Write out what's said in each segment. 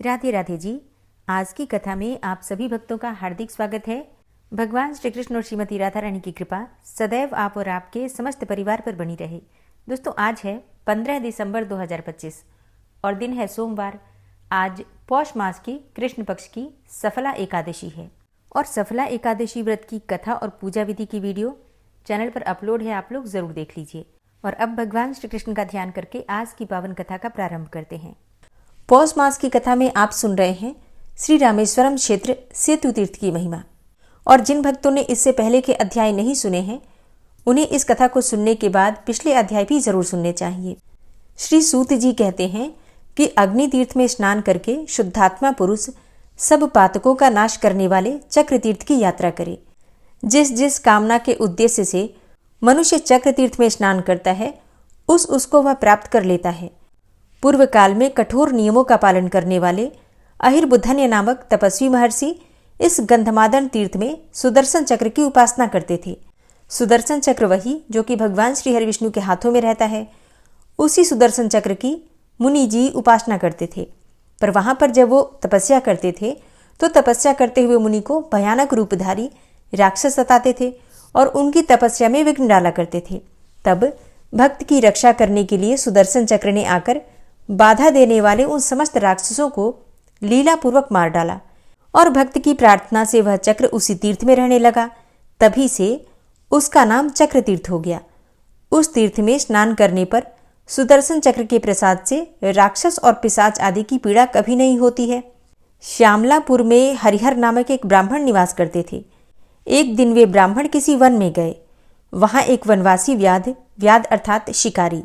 राधे राधे जी। आज की कथा में आप सभी भक्तों का हार्दिक स्वागत है। भगवान श्री कृष्ण और श्रीमती राधा रानी की कृपा सदैव आप और आपके समस्त परिवार पर बनी रहे। दोस्तों, आज है 15 दिसंबर 2025 और दिन है सोमवार। आज पौष मास की कृष्ण पक्ष की सफला एकादशी है और सफला एकादशी व्रत की कथा और पूजा विधि की वीडियो चैनल पर अपलोड है, आप लोग जरूर देख लीजिए। और अब भगवान श्री कृष्ण का ध्यान करके आज की पावन कथा का प्रारंभ करते हैं। पौष मास की कथा में आप सुन रहे हैं श्री रामेश्वरम क्षेत्र सेतु तीर्थ की महिमा। और जिन भक्तों ने इससे पहले के अध्याय नहीं सुने हैं, उन्हें इस कथा को सुनने के बाद पिछले अध्याय भी जरूर सुनने चाहिए। श्री सूत जी कहते हैं कि अग्नि तीर्थ में स्नान करके शुद्धात्मा पुरुष सब पातकों का नाश करने वाले चक्र तीर्थ की यात्रा करे। जिस जिस कामना के उद्देश्य से मनुष्य चक्र तीर्थ में स्नान करता है, उसको वह प्राप्त कर लेता है। पूर्व काल में कठोर नियमों का पालन करने वाले अहिर्बुद्धन्य नामक तपस्वी महर्षि इस गंधमादन तीर्थ में सुदर्शन चक्र की उपासना करते थे। सुदर्शन चक्र वही जो कि भगवान श्री हरि विष्णु के हाथों में रहता है, उसी सुदर्शन चक्र की मुनि जी उपासना करते थे। पर वहां पर जब वो तपस्या करते थे तो तपस्या करते हुए मुनि को भयानक रूपधारी राक्षस सताते थे और उनकी तपस्या में विघ्न डाला करते थे। तब भक्त की रक्षा करने के लिए सुदर्शन चक्र ने आकर बाधा देने वाले उन समस्त राक्षसों को लीलापूर्वक मार डाला और भक्त की प्रार्थना से वह चक्र उसी तीर्थ में रहने लगा। तभी से उसका नाम चक्र तीर्थ हो गया। उस तीर्थ में स्नान करने पर सुदर्शन चक्र के प्रसाद से राक्षस और पिशाच आदि की पीड़ा कभी नहीं होती है। श्यामलापुर में हरिहर नामक एक ब्राह्मण निवास करते थे। एक दिन वे ब्राह्मण किसी वन में गए। वहां एक वनवासी व्याध अर्थात शिकारी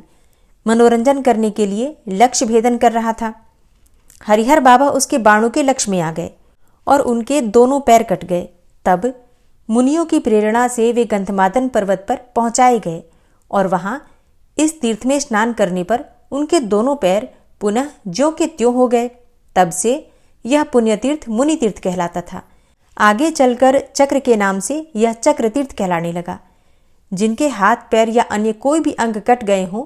मनोरंजन करने के लिए लक्ष्य भेदन कर रहा था। हरिहर बाबा उसके बाणों के लक्ष्य में आ गए और उनके दोनों पैर कट गए। तब मुनियों की प्रेरणा से वे गंधमादन पर्वत पर पहुंचाए गए और वहां इस तीर्थ में स्नान करने पर उनके दोनों पैर पुनः ज्यों के त्यों हो गए। तब से यह पुण्यतीर्थ मुनि तीर्थ कहलाता था। आगे चलकर चक्र के नाम से यह चक्र तीर्थ कहलाने लगा। जिनके हाथ पैर या अन्य कोई भी अंग कट गए हों,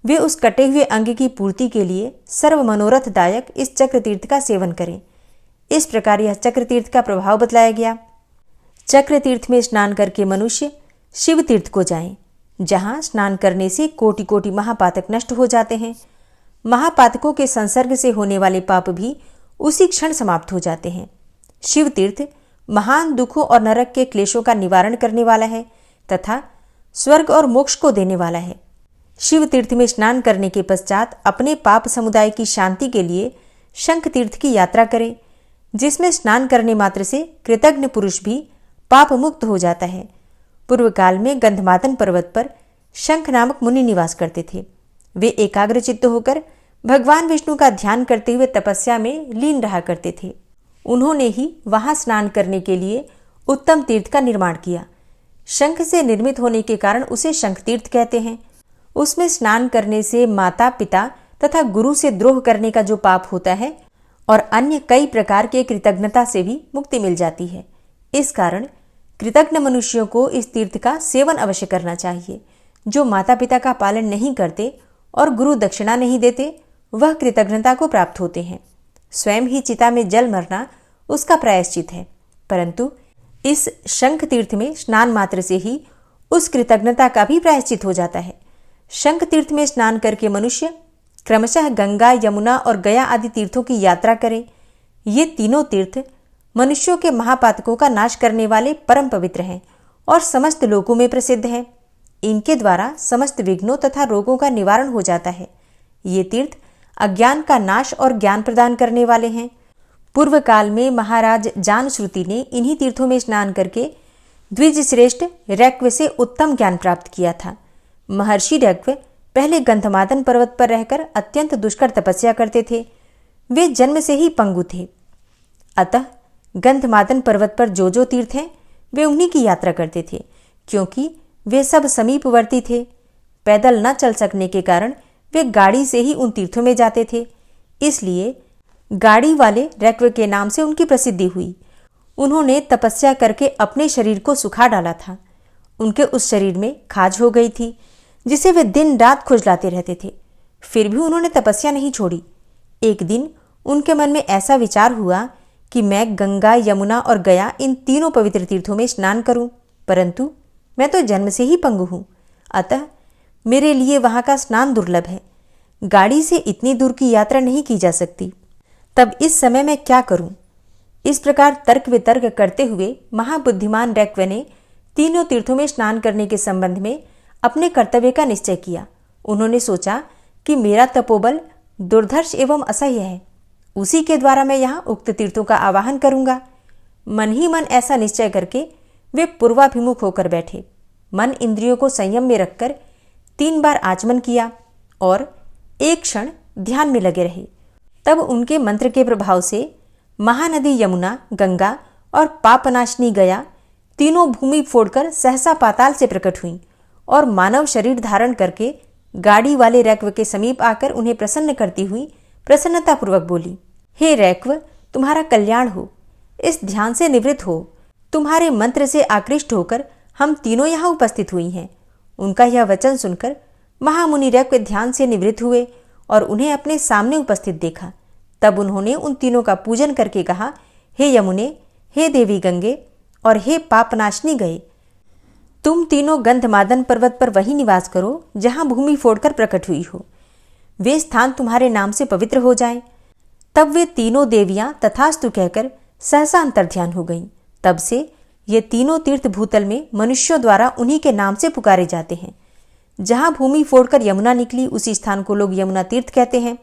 वे उस कटे हुए अंग की पूर्ति के लिए सर्व मनोरथदायक इस चक्र तीर्थ का सेवन करें। इस प्रकार यह चक्र तीर्थ का प्रभाव बतलाया गया। चक्र तीर्थ में स्नान करके मनुष्य शिव तीर्थ को जाएं, जहां स्नान करने से कोटि कोटि महापातक नष्ट हो जाते हैं। महापातकों के संसर्ग से होने वाले पाप भी उसी क्षण समाप्त हो जाते हैं। शिव तीर्थ महान दुखों और नरक के क्लेशों का निवारण करने वाला है तथा स्वर्ग और मोक्ष को देने वाला है। शिव तीर्थ में स्नान करने के पश्चात अपने पाप समुदाय की शांति के लिए शंख तीर्थ की यात्रा करें, जिसमें स्नान करने मात्र से कृतज्ञ पुरुष भी पाप मुक्त हो जाता है। पूर्व काल में गंधमादन पर्वत पर शंख नामक मुनि निवास करते थे। वे एकाग्रचित्त होकर भगवान विष्णु का ध्यान करते हुए तपस्या में लीन रहा करते थे। उन्होंने ही वहां स्नान करने के लिए उत्तम तीर्थ का निर्माण किया। शंख से निर्मित होने के कारण उसे शंख तीर्थ कहते हैं। उसमें स्नान करने से माता पिता तथा गुरु से द्रोह करने का जो पाप होता है और अन्य कई प्रकार के कृतज्ञता से भी मुक्ति मिल जाती है। इस कारण कृतज्ञ मनुष्यों को इस तीर्थ का सेवन अवश्य करना चाहिए। जो माता पिता का पालन नहीं करते और गुरु दक्षिणा नहीं देते, वह कृतज्ञता को प्राप्त होते हैं। स्वयं ही चिता में जल मरना उसका प्रायश्चित है, परंतु इस शंख तीर्थ में स्नान मात्र से ही उस कृतज्ञता का भी प्रायश्चित हो जाता है। शंख तीर्थ में स्नान करके मनुष्य क्रमशः गंगा, यमुना और गया आदि तीर्थों की यात्रा करे। ये तीनों तीर्थ मनुष्यों के महापातकों का नाश करने वाले परम पवित्र हैं और समस्त लोकों में प्रसिद्ध हैं। इनके द्वारा समस्त विघ्नों तथा रोगों का निवारण हो जाता है। ये तीर्थ अज्ञान का नाश और ज्ञान प्रदान करने वाले हैं। पूर्व काल में महाराज जानश्रुति ने इन्हीं तीर्थों में स्नान करके द्विज श्रेष्ठ रैक्व से उत्तम ज्ञान प्राप्त किया था। महर्षि रैक्व पहले गंधमादन पर्वत पर रहकर अत्यंत दुष्कर तपस्या करते थे। वे जन्म से ही पंगु थे। अतः गंधमादन पर्वत पर जो तीर्थ हैं, वे उन्हीं की यात्रा करते थे, क्योंकि वे सब समीपवर्ती थे। पैदल न चल सकने के कारण वे गाड़ी से ही उन तीर्थों में जाते थे। इसलिए गाड़ी वाले रैक्व के नाम से उनकी प्रसिद्धि हुई। उन्होंने तपस्या करके अपने शरीर को सुखा डाला था। उनके उस शरीर में खाज हो गई थी, जिसे वे दिन रात खुजलाते रहते थे। फिर भी उन्होंने तपस्या नहीं छोड़ी। एक दिन उनके मन में ऐसा विचार हुआ कि मैं गंगा, यमुना और गया इन तीनों पवित्र तीर्थों में स्नान करूं, परंतु मैं तो जन्म से ही पंगु हूं, अतः मेरे लिए वहां का स्नान दुर्लभ है। गाड़ी से इतनी दूर की यात्रा नहीं की जा सकती। तब इस समय मैं क्या करूं? इस प्रकार तर्क वितर्क करते हुए महाबुद्धिमान रैक्व ने तीनों तीर्थों में स्नान करने के संबंध में अपने कर्तव्य का निश्चय किया। उन्होंने सोचा कि मेरा तपोबल दुर्धर्ष एवं असह्य है, उसी के द्वारा मैं यहाँ उक्त तीर्थों का आवाहन करूंगा। मन ही मन ऐसा निश्चय करके वे पूर्वाभिमुख होकर बैठे। मन इंद्रियों को संयम में रखकर 3 बार आचमन किया और एक क्षण ध्यान में लगे रहे। तब उनके मंत्र के प्रभाव से महानदी यमुना, गंगा और पापनाशनी गया तीनों भूमि फोड़कर सहसा पाताल से प्रकट हुई और मानव शरीर धारण करके गाड़ी वाले रैक्व के समीप आकर उन्हें प्रसन्न करती हुई प्रसन्नतापूर्वक बोली, हे रैक्व, तुम्हारा कल्याण हो। इस ध्यान से निवृत्त हो। तुम्हारे मंत्र से आकृष्ट होकर हम तीनों यहाँ उपस्थित हुई हैं। उनका यह वचन सुनकर महामुनि रैक्व ध्यान से निवृत्त हुए और उन्हें अपने सामने उपस्थित देखा। तब उन्होंने उन तीनों का पूजन करके कहा, हे यमुने, हे देवी गंगे और हे पापनाशनी गए, तुम तीनों गंधमादन पर्वत पर वही निवास करो जहां भूमि फोड़कर प्रकट हुई हो। वे स्थान तुम्हारे नाम से पवित्र हो जाएं। तब वे तीनों देवियां तथास्तु कहकर सहसा अंतर्ध्यान हो गईं। तब से ये तीनों तीर्थ भूतल में मनुष्यों द्वारा उन्हीं के नाम से पुकारे जाते हैं। जहां भूमि फोड़कर यमुना निकली उसी स्थान को लोग यमुना तीर्थ कहते हैं,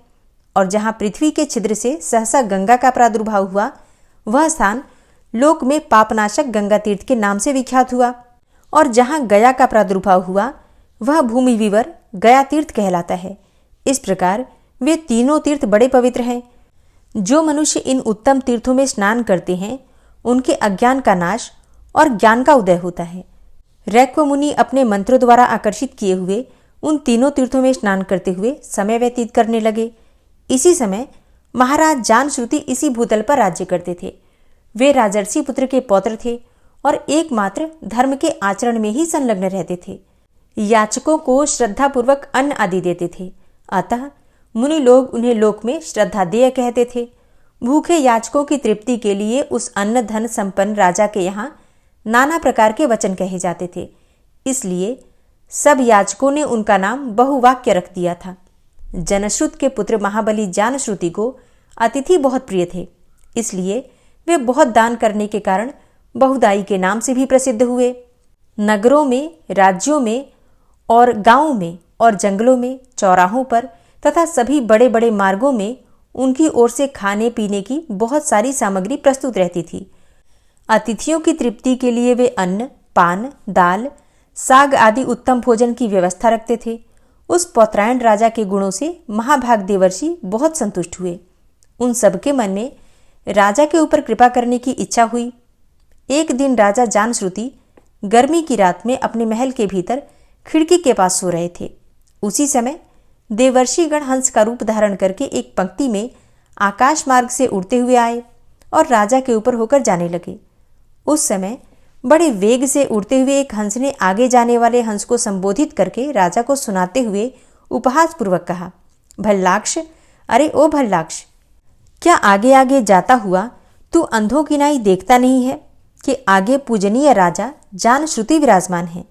और जहां पृथ्वी के छिद्र से सहसा गंगा का प्रादुर्भाव हुआ वह स्थान लोक में पापनाशक गंगा तीर्थ के नाम से विख्यात हुआ, और जहां गया का प्रादुर्भाव हुआ वह भूमि विवर गया तीर्थ कहलाता है। इस प्रकार वे तीनों तीर्थ बड़े पवित्र हैं। जो मनुष्य इन उत्तम तीर्थों में स्नान करते हैं उनके अज्ञान का नाश और ज्ञान का उदय होता है। रैक्व मुनि अपने मंत्रों द्वारा आकर्षित किए हुए उन तीनों तीर्थों में स्नान करते हुए समय व्यतीत करने लगे। इसी समय महाराज जानश्रुति इसी भूतल पर राज्य करते थे। वे राजर्षि पुत्र के पौत्र थे और एकमात्र धर्म के आचरण में ही संलग्न रहते थे। याचकों को श्रद्धापूर्वक अन्न आदि देते थे, अतः मुनि लोग उन्हें लोक में श्रद्धादेय कहते थे। भूखे याचकों की तृप्ति के लिए उस अन्न धन संपन्न राजा के यहाँ नाना प्रकार के वचन कहे जाते थे, इसलिए सब याचकों ने उनका नाम बहुवाक्य रख दिया था। जनश्रुत के पुत्र महाबली जानश्रुति को अतिथि बहुत प्रिय थे, इसलिए वे बहुत दान करने के कारण बहुदाई के नाम से भी प्रसिद्ध हुए। नगरों में, राज्यों में और गांवों में और जंगलों में, चौराहों पर तथा सभी बड़े बड़े मार्गों में उनकी ओर से खाने पीने की बहुत सारी सामग्री प्रस्तुत रहती थी। अतिथियों की तृप्ति के लिए वे अन्न, पान, दाल, साग आदि उत्तम भोजन की व्यवस्था रखते थे। उस पौत्रायण राजा के गुणों से महाभाग देवर्षि बहुत संतुष्ट हुए। उन सबके मन में राजा के ऊपर कृपा करने की इच्छा हुई। एक दिन राजा जानश्रुति गर्मी की रात में अपने महल के भीतर खिड़की के पास सो रहे थे। उसी समय देवर्षिगण हंस का रूप धारण करके एक पंक्ति में आकाश मार्ग से उड़ते हुए आए और राजा के ऊपर होकर जाने लगे। उस समय बड़े वेग से उड़ते हुए एक हंस ने आगे जाने वाले हंस को संबोधित करके राजा को सुनाते हुए उपहास पूर्वक कहा, भल्लाक्ष, अरे ओ भल्लाक्ष, क्या आगे आगे जाता हुआ तू अंधों की नाई देखता नहीं है कि आगे पूजनीय राजा जानश्रुति विराजमान है।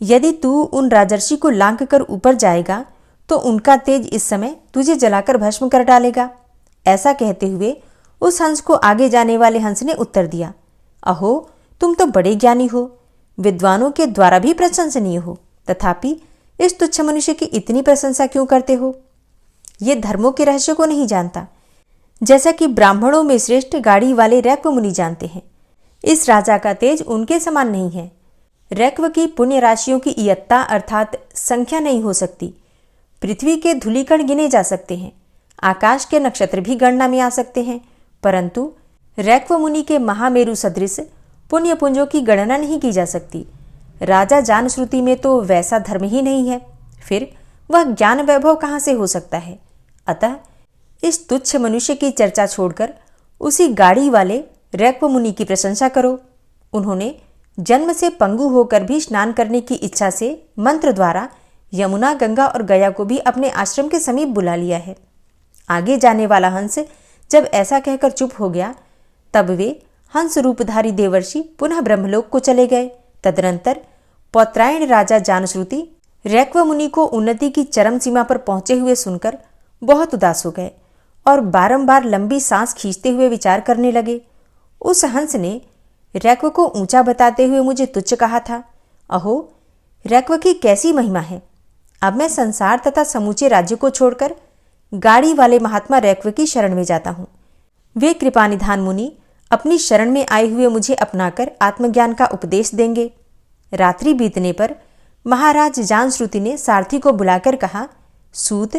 यदि तू उन राजर्षि को लांघ कर ऊपर जाएगा तो उनका तेज इस समय तुझे जलाकर भस्म कर डालेगा। ऐसा कहते हुए उस हंस को आगे जाने वाले हंस ने उत्तर दिया, अहो, तुम तो बड़े ज्ञानी हो, विद्वानों के द्वारा भी प्रशंसनीय हो, तथापि इस तुच्छ मनुष्य की इतनी प्रशंसा क्यों करते हो? ये धर्मों के रहस्य को नहीं जानता, जैसा कि ब्राह्मणों में श्रेष्ठ गाड़ी वाले रैक्व मुनि जानते हैं। इस राजा का तेज उनके समान नहीं है। रैक्व की पुण्य राशियों की इयत्ता अर्थात संख्या नहीं हो सकती। पृथ्वी के धूलिकण गिने जा सकते हैं, आकाश के नक्षत्र भी गणना में आ सकते हैं, परंतु रैक्व मुनि के महामेरु सदृश पुण्य पुंजों की गणना नहीं की जा सकती। राजा जानश्रुति में तो वैसा धर्म ही नहीं है, फिर वह ज्ञान वैभव कहाँ से हो सकता है? अतः इस तुच्छ मनुष्य की चर्चा छोड़कर उसी गाड़ी वाले रैक्व मुनि की प्रशंसा करो। उन्होंने जन्म से पंगु होकर भी स्नान करने की इच्छा से मंत्र द्वारा यमुना, गंगा और गया को भी अपने आश्रम के समीप बुला लिया है। आगे जाने वाला हंस जब ऐसा कहकर चुप हो गया तब वे हंस रूपधारी देवर्षि पुनः ब्रह्मलोक को चले गए। तदनंतर पौत्रायण राजा जानश्रुति रैक्व मुनि को उन्नति की चरम सीमा पर पहुंचे हुए सुनकर बहुत उदास हो गए और बारंबार लंबी सांस खींचते हुए विचार करने लगे। उस हंस ने रैक्व को ऊंचा बताते हुए मुझे तुच्छ कहा था। अहो, रैक्व की कैसी महिमा है। अब मैं संसार तथा समूचे राज्य को छोड़कर गाड़ी वाले महात्मा रैक्व की शरण में जाता हूँ। वे कृपानिधान मुनि अपनी शरण में आए हुए मुझे अपनाकर आत्मज्ञान का उपदेश देंगे। रात्रि बीतने पर महाराज जानश्रुति ने सारथी को बुलाकर कहा, सूत,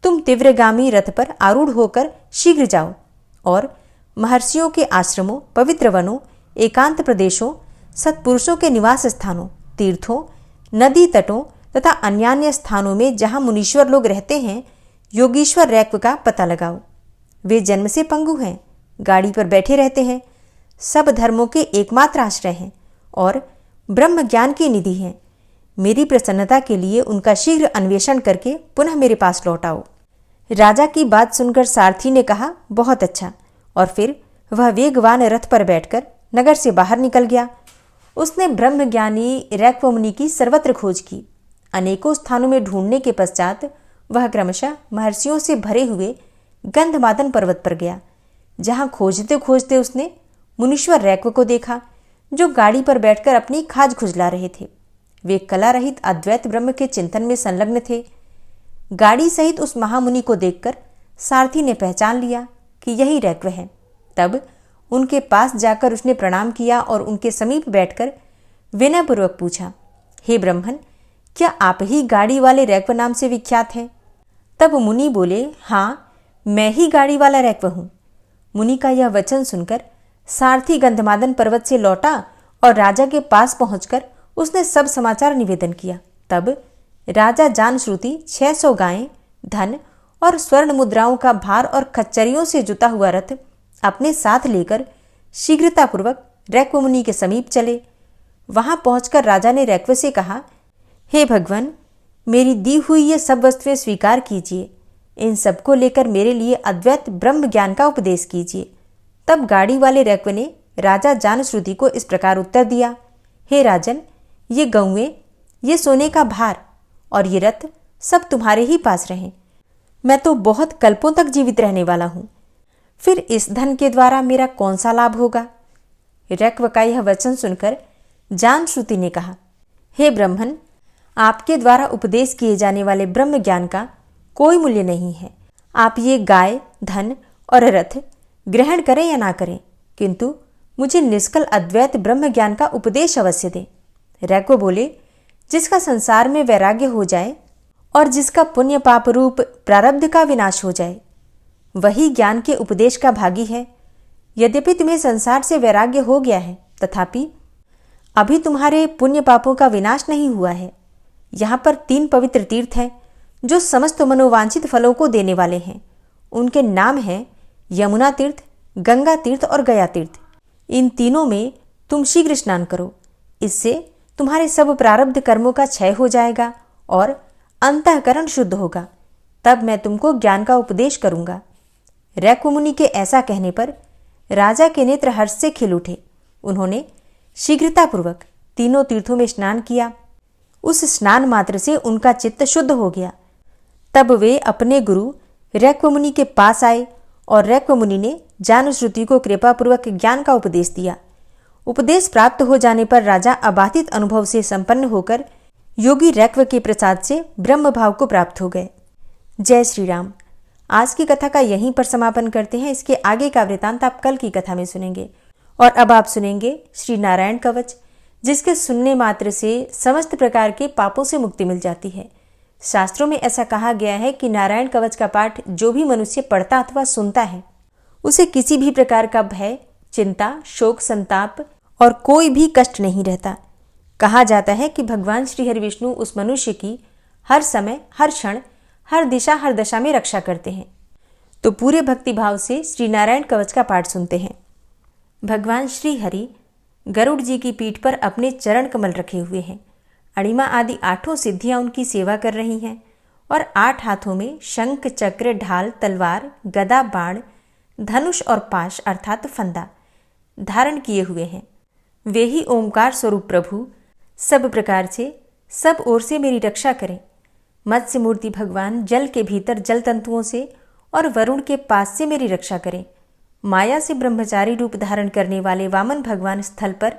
तुम तीव्रगामी रथ पर आरूढ़ होकर शीघ्र जाओ और महर्षियों के आश्रमों, पवित्र वनों, एकांत प्रदेशों, सत्पुरुषों के निवास स्थानों, तीर्थों, नदी तटों तथा अन्यान्य स्थानों में जहां मुनीश्वर लोग रहते हैं, योगीश्वर रैक्व का पता लगाओ। वे जन्म से पंगु हैं, गाड़ी पर बैठे रहते हैं, सब धर्मों के एकमात्र आश्रय हैं और ब्रह्म ज्ञान की निधि हैं। मेरी प्रसन्नता के लिए उनका शीघ्र अन्वेषण करके पुनः मेरे पास लौट आओ। राजा की बात सुनकर सारथी ने कहा, बहुत अच्छा, और फिर वह वेगवान रथ पर बैठकर नगर से बाहर निकल गया। उसने ब्रह्मज्ञानी रैक्व मुनि की सर्वत्र खोज की। अनेकों स्थानों में ढूंढने के पश्चात वह क्रमशः महर्षियों से भरे हुए गंधमादन पर्वत पर गया, जहां खोजते खोजते उसने मुनीश्वर रैक्व को देखा, जो गाड़ी पर बैठकर अपनी खाज खुजला रहे थे। वे कला रहित अद्वैत ब्रह्म के चिंतन में संलग्न थे। गाड़ी सहित उस महामुनि को देखकर सारथी ने पहचान लिया कि यही रैक्व है। तब उनके पास जाकर उसने प्रणाम किया और उनके समीप बैठकर विनयपूर्वक पूछा, हे ब्रह्मन, क्या आप ही गाड़ी वाले रैक्व नाम से विख्यात हैं? तब मुनि बोले, हाँ, मैं ही गाड़ी वाला रैक्व हूं। मुनि का यह वचन सुनकर सारथी गंधमादन पर्वत से लौटा और राजा के पास पहुंचकर उसने सब समाचार निवेदन किया। तब राजा जानश्रुति 600 गायें, धन और स्वर्ण मुद्राओं का भार और खच्चरियों से जुता हुआ रथ अपने साथ लेकर शीघ्रतापूर्वक रैक्व मुनि के समीप चले। वहां पहुंचकर राजा ने रैक्व से कहा, हे भगवान, मेरी दी हुई ये सब वस्तुएं स्वीकार कीजिए। इन सबको लेकर मेरे लिए अद्वैत ब्रह्म ज्ञान का उपदेश कीजिए। तब गाड़ी वाले रैक्व ने राजा जानश्रुति को इस प्रकार उत्तर दिया, हे राजन, ये गौएं, ये सोने का भार और ये रथ सब तुम्हारे ही पास रहें। मैं तो बहुत कल्पों तक जीवित रहने वाला हूं, फिर इस धन के द्वारा मेरा कौन सा लाभ होगा? रैक्व का यह वचन सुनकर जानश्रुति ने कहा, हे ब्रह्मन, आपके द्वारा उपदेश किए जाने वाले ब्रह्म ज्ञान का कोई मूल्य नहीं है। आप ये गाय, धन और रथ ग्रहण करें या ना करें, किंतु मुझे निष्कल अद्वैत ब्रह्म ज्ञान का उपदेश अवश्य दें। रैक्व बोले, जिसका संसार में वैराग्य हो जाए और जिसका पुण्य पाप रूप प्रारब्ध का विनाश हो जाए, वही ज्ञान के उपदेश का भागी है। यद्यपि तुम्हें संसार से वैराग्य हो गया है, तथापि अभी तुम्हारे पुण्य पापों का विनाश नहीं हुआ है। यहाँ पर 3 पवित्र तीर्थ हैं जो समस्त मनोवांछित फलों को देने वाले हैं। उनके नाम हैं यमुना तीर्थ, गंगा तीर्थ और गया तीर्थ। इन तीनों में तुम शीघ्र स्नान करो। इससे तुम्हारे सब प्रारब्ध कर्मों का क्षय हो जाएगा और अंतःकरण शुद्ध होगा। तब मैं तुमको ज्ञान का उपदेश करूंगा। रैक्व मुनि के ऐसा कहने पर राजा के नेत्र हर्ष से खिल उठे। उन्होंने शीघ्रतापूर्वक तीनों तीर्थों में स्नान किया। उस स्नान मात्र से उनका चित्त शुद्ध हो गया। तब वे अपने गुरु रैक्व मुनि के पास आए और रैक्व मुनि ने जानश्रुति को कृपापूर्वक ज्ञान का उपदेश दिया। उपदेश प्राप्त हो जाने पर राजा अबाधित अनुभव से संपन्न होकर योगी रैक्व के प्रसाद से ब्रह्म भाव को प्राप्त हो गए। जय श्री राम। आज की कथा का यहीं पर समापन करते हैं। इसके आगे का वृतांत आप कल की कथा में सुनेंगे। और अब आप सुनेंगे श्री नारायण कवच, जिसके सुनने मात्र से समस्त प्रकार के पापों से मुक्ति मिल जाती है। शास्त्रों में ऐसा कहा गया है कि नारायण कवच का पाठ जो भी मनुष्य पढ़ता अथवा सुनता है, उसे किसी भी प्रकार का भय, चिंता, शोक, संताप और कोई भी कष्ट नहीं रहता। कहा जाता है कि भगवान श्री हरि विष्णु उस मनुष्य की हर समय, हर क्षण, हर दिशा, हर दशा में रक्षा करते हैं। तो पूरे भक्तिभाव से श्री नारायण कवच का पाठ सुनते हैं। भगवान श्री हरि गरुड़ जी की पीठ पर अपने चरण कमल रखे हुए हैं। अणिमा आदि 8 सिद्धियां उनकी सेवा कर रही हैं और 8 हाथों में शंख, चक्र, ढाल, तलवार, गदा, बाण, धनुष और पाश अर्थात फंदा धारण किए हुए हैं। वे ही ओमकार स्वरूप प्रभु सब प्रकार से सब ओर से मेरी रक्षा करें। मत्स्य मूर्ति भगवान जल के भीतर जल तंतुओं से और वरुण के पास से मेरी रक्षा करें। माया से ब्रह्मचारी रूप धारण करने वाले वामन भगवान स्थल पर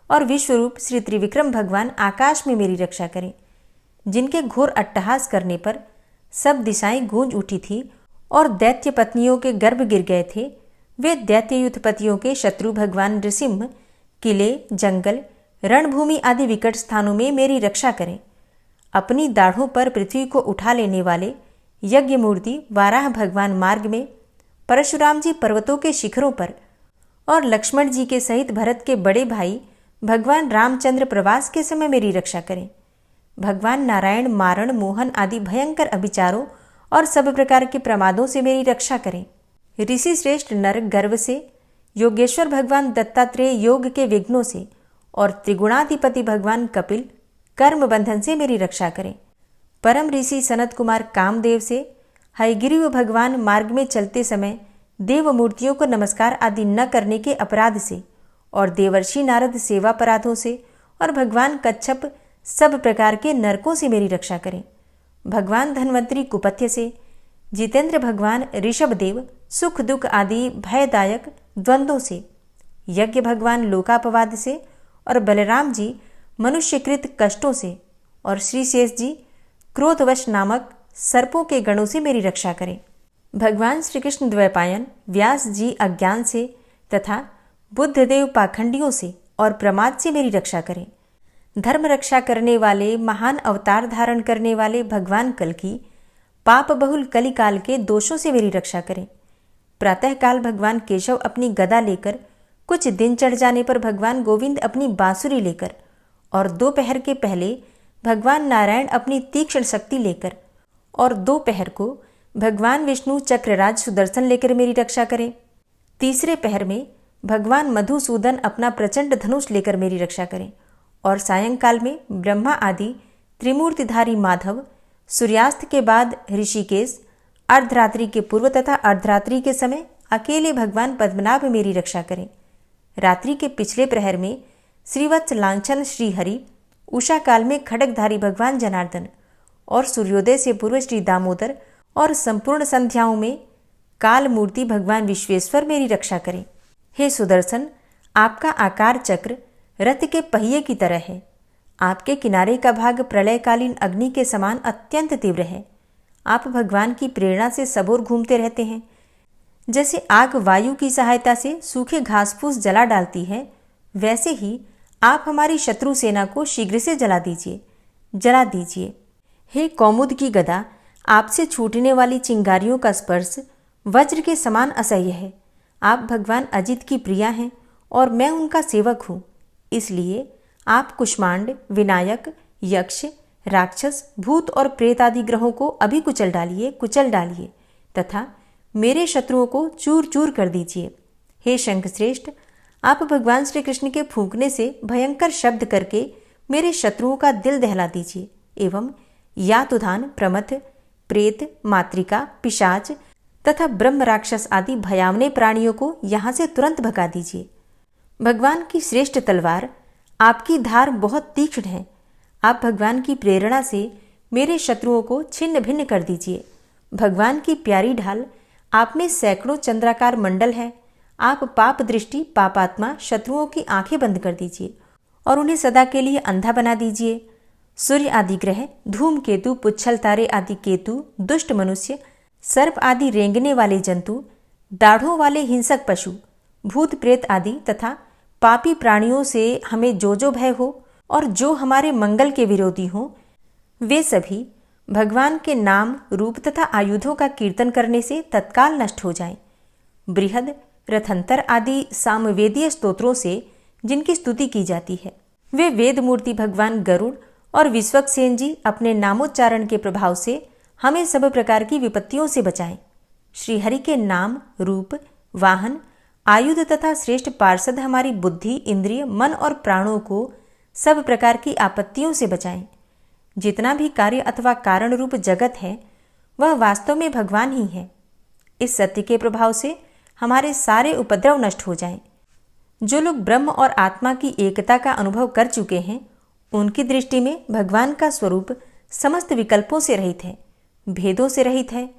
और विश्वरूप श्री त्रिविक्रम भगवान आकाश में मेरी रक्षा करें। जिनके घोर अट्टहास करने पर सब दिशाएं गूंज उठी थी और दैत्य पत्नियों के गर्भ गिर गए थे, वे दैत्य युद्धपतियों के शत्रु भगवान नृसिंह किले, जंगल, रणभूमि आदि विकट स्थानों में मेरी रक्षा करें। अपनी दाढ़ों पर पृथ्वी को उठा लेने वाले यज्ञ मूर्ति वाराह भगवान मार्ग में, परशुराम जी पर्वतों के शिखरों पर और लक्ष्मण जी के सहित भरत के बड़े भाई भगवान रामचंद्र प्रवास के समय मेरी रक्षा करें। भगवान नारायण मारण, मोहन आदि भयंकर अभिचारों और सब प्रकार के प्रमादों से मेरी रक्षा करें। ऋषि श्रेष्ठ नर गर्व से, योगेश्वर भगवान दत्तात्रेय योग के विघ्नों से और त्रिगुणाधिपति भगवान कपिल कर्म बंधन से मेरी रक्षा करें। परम ऋषि सनत कुमार कामदेव से, हयग्रीव भगवान मार्ग में चलते समय देव मूर्तियों को नमस्कार आदि न करने के अपराध से और देवर्षि नारद सेवा अपराधों से और भगवान कच्छप सब प्रकार के नरकों से मेरी रक्षा करें। भगवान धन्वंतरी कुपथ्य से, जितेंद्र भगवान ऋषभदेव सुख दुख आदि भयदायक द्वंद्वों से, यज्ञ भगवान लोकापवाद से और बलराम जी मनुष्यकृत कष्टों से और श्री शेष जी क्रोधवश नामक सर्पों के गणों से मेरी रक्षा करें। भगवान श्री कृष्ण द्वैपायन व्यास जी अज्ञान से तथा बुद्धदेव पाखंडियों से और प्रमाद से मेरी रक्षा करें। धर्म रक्षा करने वाले महान अवतार धारण करने वाले भगवान कल्कि पाप बहुल कलिकाल के दोषों से मेरी रक्षा करें। प्रातःकाल भगवान केशव अपनी गदा लेकर, कुछ दिन चढ़ जाने पर भगवान गोविंद अपनी बांसुरी लेकर और दोपहर के पहले भगवान नारायण अपनी तीक्ष्ण शक्ति लेकर और दोपहर को भगवान विष्णु चक्रराज सुदर्शन लेकर मेरी रक्षा करें। तीसरे पहर में भगवान मधुसूदन अपना प्रचंड धनुष लेकर मेरी रक्षा करें और सायंकाल में ब्रह्मा आदि त्रिमूर्तिधारी माधव, सूर्यास्त के बाद ऋषिकेश, अर्धरात्रि के पूर्व तथा अर्धरात्रि के समय अकेले भगवान पद्मनाभ मेरी रक्षा करें। रात्रि के पिछले प्रहर में श्रीवत्स लांछन श्रीहरि, उषा काल में खड्गधारी भगवान जनार्दन और सूर्योदय से पूर्व श्री दामोदर और संपूर्ण संध्याओं में काल मूर्ति भगवान विश्वेश्वर मेरी रक्षा करें। हे सुदर्शन, आपका आकार चक्र रथ के पहिए की तरह है। आपके किनारे का भाग प्रलयकालीन अग्नि के समान अत्यंत तीव्र है। आप भगवान की प्रेरणा से सबोर घूमते रहते हैं। जैसे आग वायु की सहायता से सूखे घास फूस जला डालती है, वैसे ही आप हमारी शत्रु सेना को शीघ्र से जला दीजिए। हे कौमुद की गदा, आपसे छूटने वाली चिंगारियों का स्पर्श वज्र के समान असह्य है। आप भगवान अजित की प्रिया हैं और मैं उनका सेवक हूँ। इसलिए आप कुष्मांड, विनायक, यक्ष, राक्षस, भूत और प्रेत आदि ग्रहों को अभी कुचल डालिए तथा मेरे शत्रुओं को चूर चूर कर दीजिए। हे शंखश्रेष्ठ, आप भगवान श्री कृष्ण के फूंकने से भयंकर शब्द करके मेरे शत्रुओं का दिल दहला दीजिए एवं यातुधान, प्रमथ, प्रेत, मातृका, पिशाच तथा ब्रह्म राक्षस आदि भयावने प्राणियों को यहाँ से तुरंत भगा दीजिए। भगवान की श्रेष्ठ तलवार, आपकी धार बहुत तीक्ष्ण है। आप भगवान की प्रेरणा से मेरे शत्रुओं को छिन्न भिन्न कर दीजिए। भगवान की प्यारी ढाल, आप में सैकड़ों चंद्राकार मंडल है। आप पाप दृष्टि, पापात्मा शत्रुओं की आंखें बंद कर दीजिए और उन्हें सदा के लिए अंधा बना दीजिए। सूर्य आदि ग्रह, धूमकेतु, पुच्छल तारे आदि केतु, दुष्ट मनुष्य, सर्प आदि रेंगने वाले जंतु, दाढ़ों वाले हिंसक पशु, भूत प्रेत आदि तथा पापी प्राणियों से हमें जो भय हो और जो हमारे मंगल के विरोधी हों, वे सभी भगवान के नाम, रूप तथा आयुधों का कीर्तन करने से तत्काल नष्ट हो जाएं। बृहद, रथंतर आदि सामवेदीय स्तोत्रों से जिनकी स्तुति की जाती है, वे वेद मूर्ति भगवान गरुड़ और विश्वक्सेन जी अपने नामोच्चारण के प्रभाव से हमें सब प्रकार की विपत्तियों से बचाएं। श्रीहरि के नाम, रूप, वाहन, आयुध तथा श्रेष्ठ पार्षद हमारी बुद्धि, इंद्रिय, मन और प्राणों को सब प्रकार की आपत्तियों से बचाएं। जितना भी कार्य अथवा कारण रूप जगत है, वह वास्तव में भगवान ही है। इस सत्य के प्रभाव से हमारे सारे उपद्रव नष्ट हो जाएं। जो लोग ब्रह्म और आत्मा की एकता का अनुभव कर चुके हैं, उनकी दृष्टि में भगवान का स्वरूप समस्त विकल्पों से रहित है, भेदों से रहित है।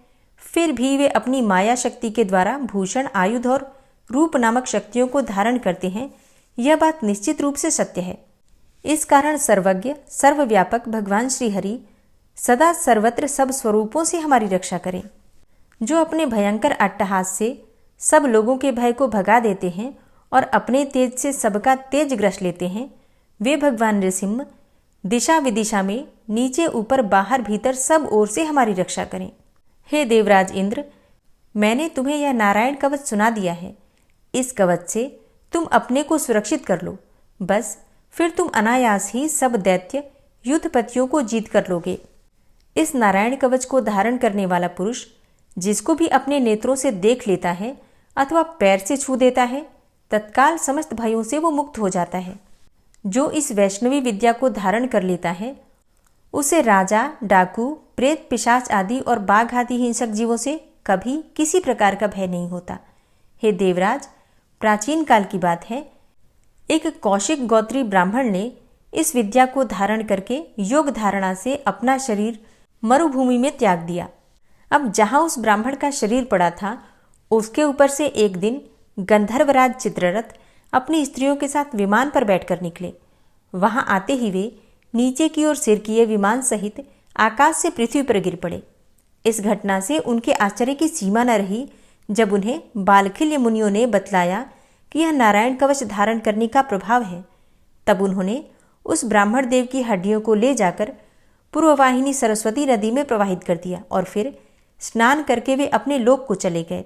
फिर भी वे अपनी माया शक्ति के द्वारा भूषण, आयुध और रूप नामक शक्तियों को धारण करते हैं। यह बात निश्चित रूप से सत्य है। इस कारण सर्वज्ञ, सर्वव्यापक भगवान श्री हरि सदा सर्वत्र सब स्वरूपों से हमारी रक्षा करें। जो अपने भयंकर अट्टहास से सब लोगों के भय को भगा देते हैं और अपने तेज से सबका तेज ग्रस लेते हैं, वे भगवान नृसिंह दिशा विदिशा में, नीचे ऊपर बाहर भीतर सब ओर से हमारी रक्षा करें। हे देवराज इंद्र, मैंने तुम्हें यह नारायण कवच सुना दिया है। इस कवच से तुम अपने को सुरक्षित कर लो, बस फिर तुम अनायास ही सब दैत्य युद्धपतियों को जीत कर लोगे। इस नारायण कवच को धारण करने वाला पुरुष जिसको भी अपने नेत्रों से देख लेता है अथवा पैर से छू देता है, तत्काल समस्त भयों से वो मुक्त हो जाता है। जो इस वैष्णवी विद्या को धारण कर लेता है, उसे राजा, डाकू, प्रेत, पिशाच आदि और बाघ आदि हिंसक जीवों से कभी किसी प्रकार का भय नहीं होता। हे देवराज, प्राचीन काल की बात है, एक कौशिक गोत्री ब्राह्मण ने इस विद्या को धारण करके योग धारणा से अपना शरीर मरुभूमि में त्याग दिया। अब जहां उस ब्राह्मण का शरीर पड़ा था, उसके ऊपर से एक दिन गंधर्वराज चित्ररथ अपनी स्त्रियों के साथ विमान पर बैठकर निकले। वहां आते ही वे नीचे की ओर सिर किए विमान सहित आकाश से पृथ्वी पर गिर पड़े। इस घटना से उनके आश्चर्य की सीमा न रही। जब उन्हें बालखिल्य मुनियों ने बतलाया कि यह नारायण कवच धारण करने का प्रभाव है, तब उन्होंने उस ब्राह्मण देव की हड्डियों को ले जाकर पूर्ववाहिनी सरस्वती नदी में प्रवाहित कर दिया और फिर स्नान करके वे अपने लोक को चले गए।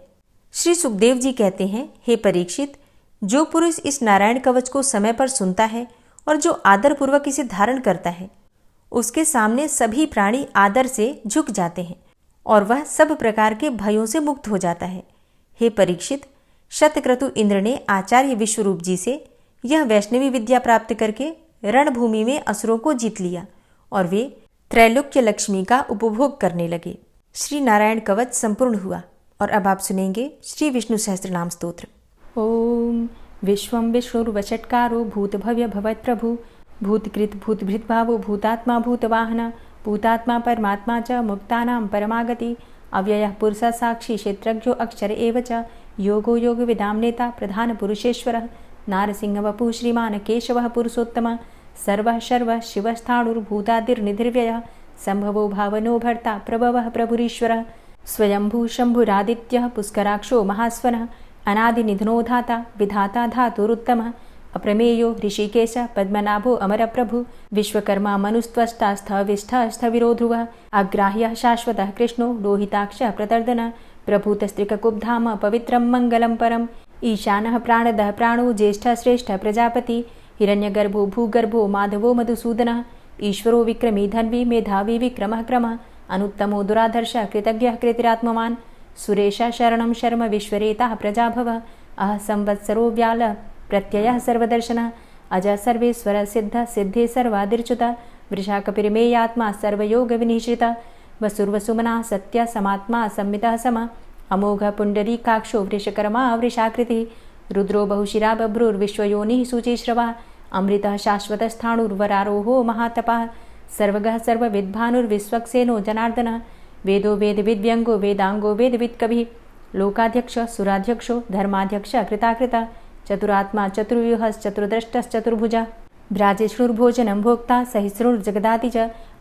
श्री सुखदेव जी कहते हैं, हे परीक्षित, जो पुरुष इस नारायण कवच को समय पर सुनता है और जो आदरपूर्वक इसे धारण करता है, उसके सामने सभी प्राणी आदर से झुक जाते हैं और वह सब प्रकार के भयों से मुक्त हो जाता है। हे परीक्षित, शतक्रतु इंद्र ने आचार्य विश्वरूप जी से यह वैष्णवी विद्या प्राप्त करके रणभूमि में असुरों को जीत लिया और वे त्रैलोक्य लक्ष्मी का उपभोग करने लगे। श्री नारायण कवच संपूर्ण हुआ और अब आप सुनेंगे श्री विष्णु सहस्त्रनाम स्तोत्र। ओम विश्वं विष्णुर्वषट्कारो भूतभव्य भवत्प्रभु भूतकृत भूतभृद्भावो भूतात्मा भूतवाहन भूतात्मा परमात्मा च मुक्तानां परमागति अव्ययः पुरुषः साक्षी क्षेत्रज्ञो अक्षर एव च योगो योगविदां नेता प्रधान पुरुषेश्वरः नारसिंहवपुः श्रीमान् केशवः पुरुषोत्तमः सर्वः शर्वः शिवस्थाणुर्भूतादिर्निधिर्व्ययः संभवो भावनो भर्ता प्रभवः प्रभुरीश्वरः स्वयंभू शंभुरादित्यः पुष्कराक्षो महास्वनः अनादिनिधनो धाता विधाता धातुरुत्तमः अप्रमेयो ऋषिकेश पद्मनाभो अमरप्रभु विश्वकर्मा मनुस्त्वष्टा स्थविष्ठः स्थविरो ध्रुवः अग्राह्यः शाश्वतः कृष्णो लोहिताक्षः प्रतर्दनः प्रभूतस्त्रिककुब्धाम पवित्रं मङ्गलं परम् ईशानः प्राणदः प्राणो ज्येष्ठः श्रेष्ठः प्रजापति हिरण्यगर्भो भूगर्भो माधवो मधुसूदनः ईश्वरो विक्रमी धन्वी मेधावी विक्रमः क्रमः अनुत्तमो दुराधर्षः कृतज्ञः कृतिरात्मवान् सुरेशः शरणं शर्म विश्वरेताः प्रजाभवः अह संवत्सरो व्यालः प्रत्ययः सर्वदर्शनः अजः सर्वेश्वरः सिद्धः सिद्धे सर्वादिर्च्युतः वृषाकपिर्मेयात्मा सर्वयोगविनिश्रितः वसुर्वसुमनः सत्यः समात्मा संमितः समः अमोघः पुण्डरीकाक्षो वृषकर्मा वृषाकृतिः रुद्रो बहुशिरा बभ्रुर्विश्वयोनिः शुचिश्रवः अमृतः शाश्वतस्थाणुर्वरारोहो महातपः सर्वगः सर्वविद्भानुर्विश्वक्सेनो जनार्दनः वेदो वेदविद्व्यङ्गो वेदाङ्गो वेदवित्कविः लोकाध्यक्षः सुराध्यक्षो धर्माध्यक्षः कृताकृतः चतुरात्मा चतुर्व्यूहश्चतुर्द्रष्टश्चतुर्भुजः भ्राजिष्णुर्भोजनं भोक्ता सहिष्णुर्जगदाति च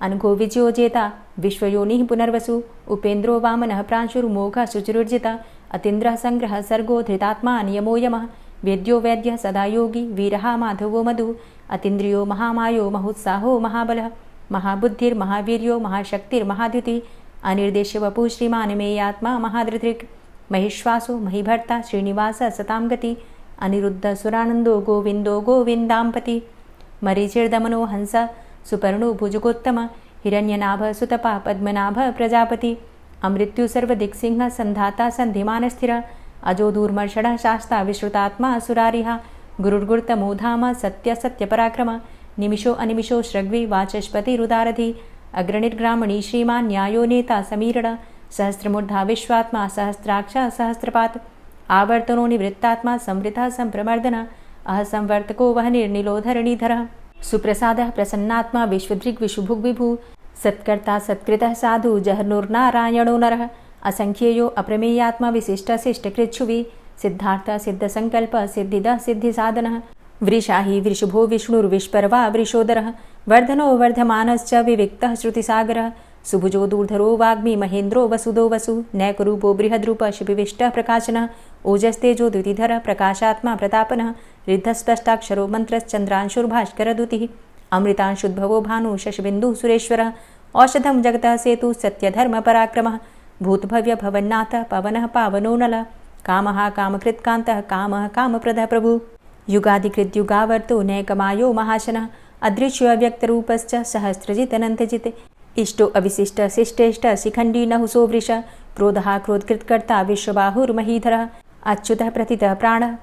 अनघो विजयो जेता विश्वयोनिः पुनर्वसु उपेन्द्रो वामनः प्रांशुर्मोघः शुचिरुर्जितः अतीन्द्रः संग्रहः सर्गो धृतात्मा नियमो यमः वेद्यो वैद्यः सदा योगी वीरः माधवो मधु अतीन्द्रियो महामायो महोत्साहो महाबलः महाबुद्धिर्महावीर्यो महाशक्तिर्महाद्युतिः अनिर्देश्यवपुः श्रीमान् मेयात्मा महाधृतिर् महिश्वासो महीभर्ता श्रीनिवासः सतां गति अनिरुद्ध सुरानन्दो गोविन्दो गोविन्दाम्पति मरीचिर्दमनो हंस सुपर्णो भुजगोत्तम हिरण्यनाभ सुतपा पद्मनाभ प्रजापति अमृत्यु सर्वदिक्सिंह संधाता संधिमानस्थिर अजो दूर्मर्षणः शास्ता विश्रुतात्मा सुरारिहा गुरुर्गुर्तमो धाम सत्य सत्यपराक्रम निमिषो अनिमिषो श्रग्वी वाचस्पतिरुदारधि अग्रणिर्ग्रामणी श्रीमान् न्यायो नेता समीरण सहस्रमूर्धा विश्वात्मा सहस्राक्ष सहस्रपात् आवर्तनो निवृत्तात्मा संवृतः संप्रमर्दन अह संवर्तको वह निर्निलो धरणीधरः सुप्रसादः प्रसन्नात्मा विश्वदृग् विशुभुग् विभु सत्कर्ता सत्कृतः साधु जहनुर्नारायणो नरः असंख्येयो अप्रमेयात्मा विशिष्टशिष्टकृच्छुवि सिद्धार्थ सिद्धसंकल्प सिद्धिदः सिद्धिसाधनः वृषाहि वृषभो विष्णुर्विष्पर्वा वृषोदरः वर्धनो वर्धमानश्च विविक्तः श्रुतिसागरः सुभुजो दूर्धरो वाग्मी महेन्द्रो वसुदो वसु नैकरूपो बृहद्रूप शिपिविष्टः प्रकाशनः ओजस्तेजो द्युतिधरः प्रकाशात्मा प्रतापनः रिद्धस्पष्टाक्षरो मन्त्रश्चन्द्रांशुर्भास्करदुतिः अमृतांशुद्भवो भानु शशबिन्दुः सुरेश्वरः औषधं जगतः सेतु सत्यधर्मपराक्रमः भूतभव्य भवन्नाथ पवनः पावनो नलः कामः कामकृत्कान्तः कामः कामप्रदः प्रभु युगादिकृद्युगावर्तो नैकमायो महाशनः अदृश्यो अव्यक्तरूपश्च सहस्रजितनन्तजित् इष्टो अविशिष्ट शिष्टेष्ट शिखण्डी नहुसो वृष क्रोधः क्रोधकृत्कर्ता विश्वबाहुर्महीधरः अच्युतः प्रतितः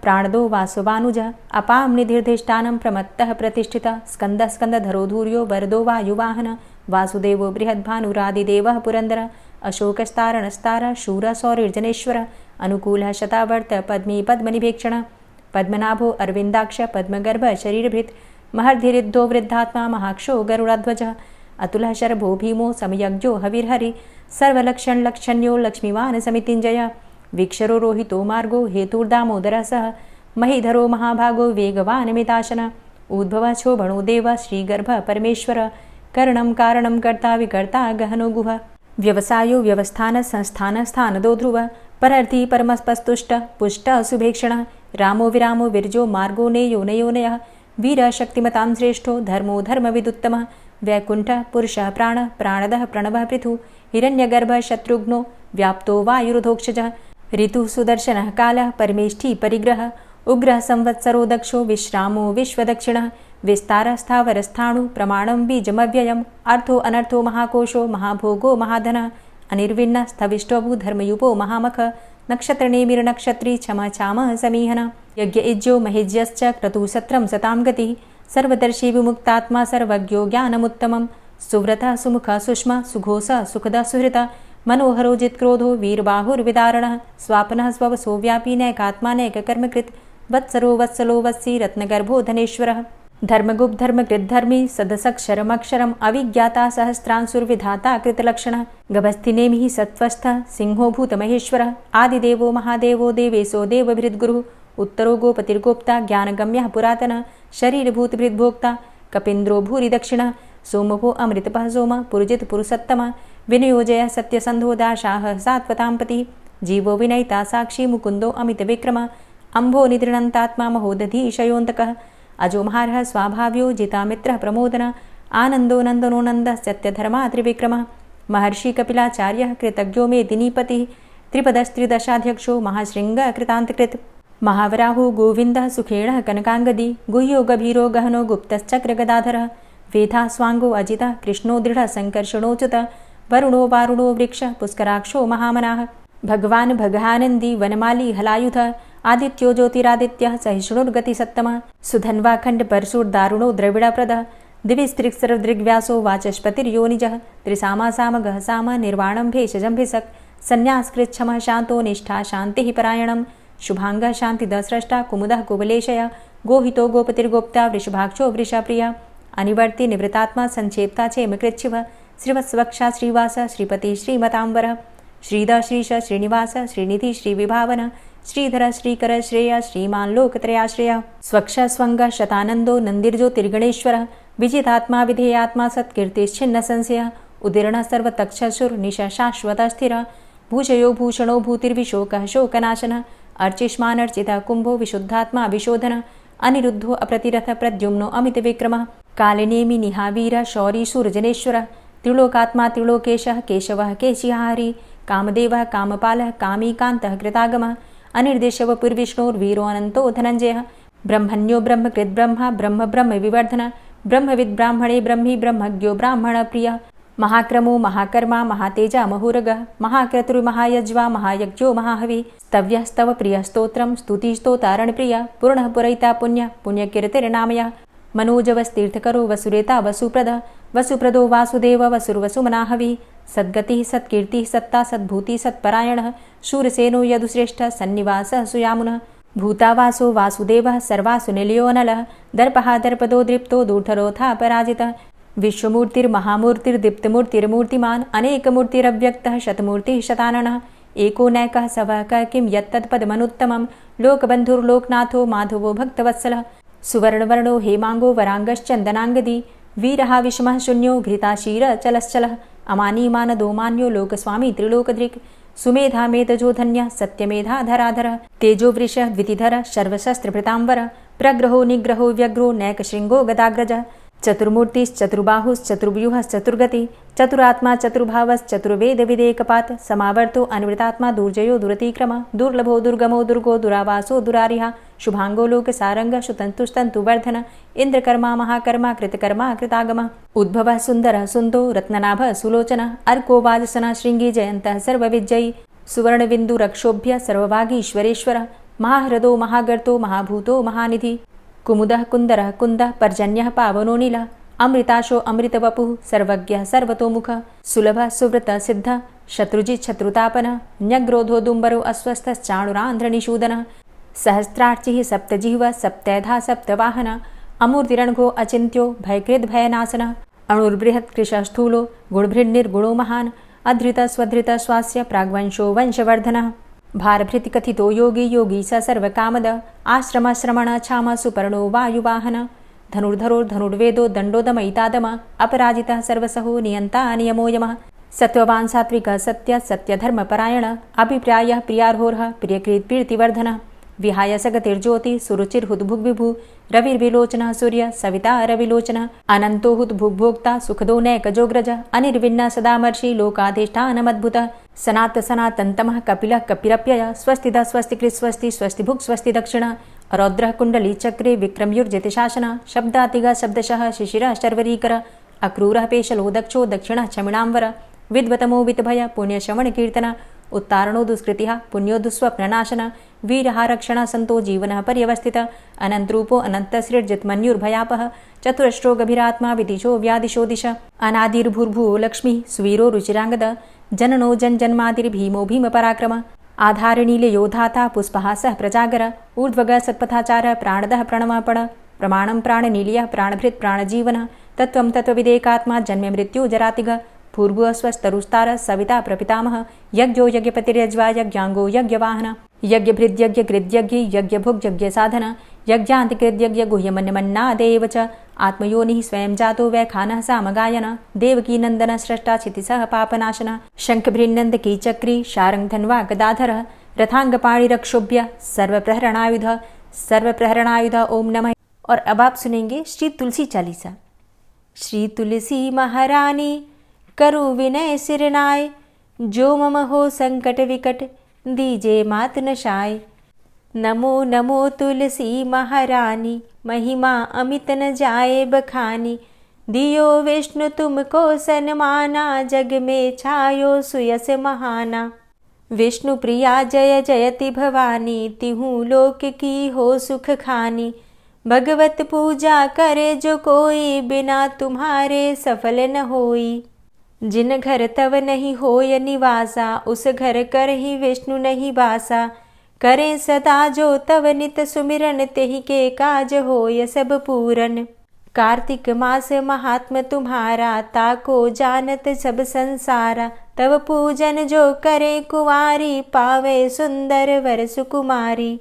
प्राणदो वासवानुजः अपां निधिर्धिष्ठानं प्रमत्तः प्रतिष्ठितः स्कन्दः स्कन्दधरो धूर्यो वरदो वायुवाहनः वासुदेवो बृहद्भानुरादिदेवः पुरन्दरः अशोकस्तारणस्तारः शूरः सौरिर्जनेश्वरः अनुकूलः शतावर्त पद्मी पद्मनिभेक्षणः पद्मनाभो अरविन्दाक्ष पद्मगर्भ शरीरभृत् महर्धिरिद्धो वृद्धात्मा महाक्षो गरुडाध्वजः अतुलः शरभो भीमो समयज्ञो हविर्हरि सर्वलक्षणलक्षण्यो लक्ष्मीवान् समितिञ्जय वीक्षरो रोहितो मार्गो हेतुर्दामोदरः सः महीधरो महाभागो वेगवान् मिताशनः उद्भवः क्षोभणो देवः श्रीगर्भः परमेश्वरः करणं कारणं कर्ता विकर्ता गहनो गुहः व्यवसायो व्यवस्थानः संस्थानः स्थानदो ध्रुवः परर्थी परमस्पस्तुष्टः पुष्टः सुभेक्षणः रामो विरामो विरजो मार्गो नेयो नयोनयः वीरः शक्तिमतां श्रेष्ठो धर्मो धर्मविदुत्तमः वैकुण्ठः पुरुषः प्राणः प्राणदः प्रणवः पृथुः हिरण्यगर्भः शत्रुघ्नो व्याप्तो वायुरुधोक्षजः ऋतुः सुदर्शनः कालः परमेष्ठी परिग्रहः उग्रः संवत्सरो दक्षो विश्रामो विश्वदक्षिणः विस्तारः स्थावरस्थाणु प्रमाणं बीजमव्ययम् अर्थो अनर्थो महाकोशो महाभोगो महाधनः अनिर्विण्णः स्थविष्टोऽभू धर्मयुपो महामख नक्षत्रनेमिर्नक्षत्री क्षमा चामः समीहनः यज्ञ इज्यो महिज्यश्च क्रतुः सत्रं सतां गतिः सर्वदर्शी विमुक्तात्मा सर्वज्ञो ज्ञानमुत्तमं सुव्रतः सुमुखः सुष्मा सुघोषः सुखदः सुहृतः मनोहरो जित्क्रोधो वीरबाहुर्विदारणः स्वापनः स्ववसो व्यापी नैकात्मा नैककर्मकृत् वत्सरो वत्सलो वत्सी रत्नगर्भो धनेश्वरः धर्मगुप्त धर्मकृद्धर्मी सदसक्षरमक्षरम् अविज्ञाता सहस्रांशुर्विधाता कृतलक्षणः गभस्तिनेमिः सत्त्वस्थः सिंहो भूतमहेश्वरः आदिदेवो महादेवो देवेशो देवभृद्गुरुः उत्तरो गोपतिर्गोप्ता ज्ञानगम्यः पुरातनः शरीरभूतभृद्भोक्ता कपीन्द्रो भूरि दक्षिणः सोमभो अमृतपः सोमः पुरुजित पुरुषोत्तमः विनयोजयः सत्यसन्धो दाशाः सात्वतां पतिः जीवो विनयिता साक्षी मुकुन्दो अमितविक्रमः अम्भो निदृणन्तात्मा महोदधीशयोऽन्तकः अजोमहारः स्वाभाव्यो जितामित्रः प्रमोदनः आनन्दो नन्दनो नन्दः सत्यधर्मा त्रिविक्रमः महर्षि कपिलाचार्यः कृतज्ञो मेदिनीपतिः त्रिपदस्त्रिदशाध्यक्षो महाशृङ्गः कृतान्तकृत् महावराहो गोविन्दः सुखेणः कनकाङ्गदी गुह्यो गभीरो गहनो गुप्तश्चक्रगदाधरः वेधा स्वाङ्गो अजितः कृष्णो दृढः सङ्कर्षणोच्युतः वरुणो वारुणो वृक्षः पुष्कराक्षो महामनाः भगवान् भगानन्दी वनमाली हलायुधः आदित्यो ज्योतिरादित्यः सहिष्णुर्गतिसत्तमः सुधन्वाखण्ड परशुर्दारुणो द्रविडप्रदः दिविस्त्रिक्सर्वदृग्व्यासो वाचस्पतिर्योनिजः त्रिसामा सामगः साम निर्वाणं भेषजं भिषक् सन्न्यासकृच्छमः शान्तो निष्ठा शान्तिः परायणं शुभाङ्गः शान्तिदस्रष्टा कुमुदः कुवलेशय गोहितो गोपतिर्गोप्ता वृषभाक्षो वृषाप्रियः अनिवर्ति निवृतात्मा संक्षेप्ता चेमकृच्छिवः श्रीवत्सवक्षा श्रीवास श्रीपति श्रीमताम्बरः श्रीदा श्रीश श्रीनिवास श्रीनिधि श्रीविभावन श्रीधर श्रीकर श्रेय श्रीमान् लोकत्रयाश्रयः स्वक्ष स्वङ्ग शतानन्दो नन्दिर्ज्योतिर्गणेश्वरः विजितात्मा विधेयात्मा सत्कीर्तिश्छिन्न संशयः उदीर्णः सर्वतक्षसुर्निशः शाश्वतः स्थिरः भूषयो भूषणो भूतिर्विशोकः शोकनाशनः अर्चिष्मानर्चितः कुम्भो विशुद्धात्मा विशोधनः अनिरुद्धो अप्रतिरथ प्रद्युम्नो अमितविक्रमः कालिनेमि निहावीरः शौरी शूरजनेश्वरः त्रिलोकात्मा त्रिलोकेशः केशवः केशिहारी कामदेवः कामपालः कामीकान्तः कृतागमः अनिर्देशवपुर्विष्णोर्वीरो अनन्तो धनञ्जयः ब्रह्मण्यो ब्रह्मकृद्ब्रह्मा ब्रह्म ब्रह्म विवर्धनः ब्रह्मविद् ब्राह्मणे ब्रह्मी ब्रह्मज्ञो ब्राह्मणप्रियः महाक्रमो महाकर्मा महातेजा महोरगः महाक्रतुर्महायज्वा महायज्ञो महाहवि स्तव्यः स्तव प्रियः स्तोत्रं स्तुतिस्तोतारणप्रियः पूर्णः पुरयिता पुण्यः पुण्यकीर्तिर्नामयः मनोजवस्तीर्थकरो वसुरेता वसुप्रदः वसुप्रदो वासुदेव वसुर्वसुमनाहवि सद्गतिः सत्कीर्तिः सत्ता सद्भूति सत्परायणः शूरसेनो यदुश्रेष्ठः सन्निवासः सुयामुनः भूतावासो वासुदेवः सर्वासु निलयोऽनलः दर्पः दर्पदो दृप्तो दूर्धरोऽथा पराजितः विश्वमूर्तिर्महामूर्तिर्दीप्तमूर्तिर्मूर्तिमान् अनेकमूर्तिरव्यक्तः शतमूर्तिः शताननः एको नैकः सवः किं यत्तत्पदमनुत्तमं लोकबन्धुर्लोकनाथो माधवो भक्तवत्सलः सुवर्णवर्णो हेमाङ्गो वराङ्गश्चन्दनाङ्गदी वीरः विषमः शून्यो घृताशीरचलश्चलः अमानीमानदो मान्यो लोकस्वामी त्रिलोकदृक् सुमेधा मेधजो धन्यः सत्यमेधाधराधरः तेजोवृषः द्वितिधरः सर्वशस्त्रभृताम्बरः प्रग्रहो निग्रहो व्यग्रो नैकशृङ्गो गदाग्रजः चतुर्मूर्तिश्चतुर्बाहुश्चतुर्व्यूहश्चतुर्गति चतुरात्मा चतुर्भावश्चतुर्वेदविदेकपात् समावर्तो अनिवृतात्मा दुर्जयो दुरतिक्रम दुर्लभो दुर्गमो दुर्गो दुरावासो दुरारिहा शुभांगो लोकसारंग सुतन्तुस्तन्तुवर्धन इंद्रकर्मा महाकर्मा कृतकर्मा कृतागमः उद्भवः सुन्दरः सुन्दो रत्ननाभः सुलोचनः अर्को वाजसनः शृङ्गी जयन्तः सर्वविजयी सुवर्णबिन्दुरक्षोभ्य सर्वभागीश्वरेश्वरः महाह्रदो महागर्तो महाभूतो महानिधि कुमुदः कुन्दरः कुन्दः पर्जन्यः पावनो नीलः अमृताशो अमृतवपुः सर्वज्ञः सर्वतोमुखः सुलभः सुव्रतः सिद्धः शत्रुजित् शत्रुतापनः न्यग्रोधो दुम्बरो अस्वस्थश्चाणुरान्ध्रनिषूदनः सहस्रार्चिः सप्तजिह्वः सप्तैधा सप्तवाहनः अमूर्तिरणघो अचिन्त्यो भयकृद्भयनाशनः अणुर्बृहत् कृशस्थूलो गुणभृन्निर्गुणो महान् अधृतः स्वधृतः स्वास्य प्राग्वंशो वंशवर्धनः भारभृतिकथितो योगी योगी स सर्वकामद आश्रमश्रमण क्षाम सुपर्णो वायुवाहन धनुर्धरो धनुर्वेदो दण्डोदमयितादम अपराजितः सर्वसहो नियन्ता नियमो यमः सत्त्ववान् सात्विकः सत्य सत्यधर्मपरायण अभिप्रायः प्रियार्होर्ह प्रियकृत्प्रीतिवर्धनः विहाय सगतिर्ज्योति सुरुचिर्हुद्भुग्विभु रविर्विलोचनः सूर्य सविता रविलोचनः अनन्तो हुद्भुग्भोक्ता सुखदो नैकजोग्रज अनिर्विण्णः सदामर्षि लोकाधिष्ठानमद्भुतः सनात सनातन्तमः कपिलः कपिरप्यय स्वस्तिदः स्वस्तिकृत् स्वस्ति स्वस्तिभुक् स्वस्ति दक्षिणः रौद्रः कुण्डली चक्रे विक्रमयुर्जितशासनः शब्दातिगः शब्दशः शिशिरः शर्वरीकरः अक्रूरः पेशलो दक्षो दक्षिणः क्षमिणाम्बर विद्वतमो वितभय पुण्यश्रवणकीर्तन उत्तारणो दुष्कृतिः पुण्यो दुःस्वप्ननाशन वीरः रक्षणः सन्तो जीवनः पर्यवस्थितः अनन्तरूपो अनन्तसृर्जितमन्युर्भयापः चतुरश्रो गभीरात्मा विदिशो व्यादिशो दिश अनादिर्भूर्भुवो लक्ष्मीः सुवीरो रुचिराङ्गद जननो जन्मादिर्भीमो भीमपराक्रम आधारनीलयोधाता पुष्पहासः प्रजागर ऊर्ध्वगः सत्पथाचारः प्राणदः प्रणवपण प्रमाणं प्राणनीलयः प्राणभृत् प्राणजीवनः तत्त्वं तत्त्वविदेकात्मा जन्ममृत्यु जरातिगः भूर्भुवः स्वस्तरुस्तार सविता प्रपितामह यज्ञो यज्ञपतिर्यज्वा यज्ञाङ्गो यज्ञवाहन यज्ञभृद्यज्ञकृद्यज्ञ यज्ञभुग्यज्ञसाधन यज्ञान्तिकृद्यज्ञ गुह्यमन्यमन्नादेव च आत्मयोनिः स्वयं जातो वैखानः सामगायन देवकीनन्दन स्रष्टा क्षितिसः पापनाशन शङ्खभृन्नन्दकी चक्री शारङ्गधन्वा गदाधरः रथाङ्गपाणिरक्षोभ्य सर्वप्रहरणायुध ओम नमः। और अब आप सुनेंगे श्री तुलसी चालीसा। श्री तुलसी महारानी करु विनय सिरनाय जो मम हो संकट विकट दीजे मात नशाय। नमो नमो तुलसी महारानी महिमा अमित न जाए बखानी दियो विष्णु तुमको सन्माना जग में छायो सुयस महाना। विष्णु प्रिया जय जयति भवानी तिहु लोक की हो सुख खानी। भगवत पूजा करे जो कोई बिना तुम्हारे सफल न होई। जिन घर तव नहीं होय निवासा उस घर कर ही विष्णु नहीं बासा। करें सदा जो तव नित सुमिरन तेहि के काज होय सब पूरन। कार्तिक मास महात्म तुम्हारा ताको जानत सब संसारा। तव पूजन जो करे कुंवारी पावे सुंदर वर सुकुमारी।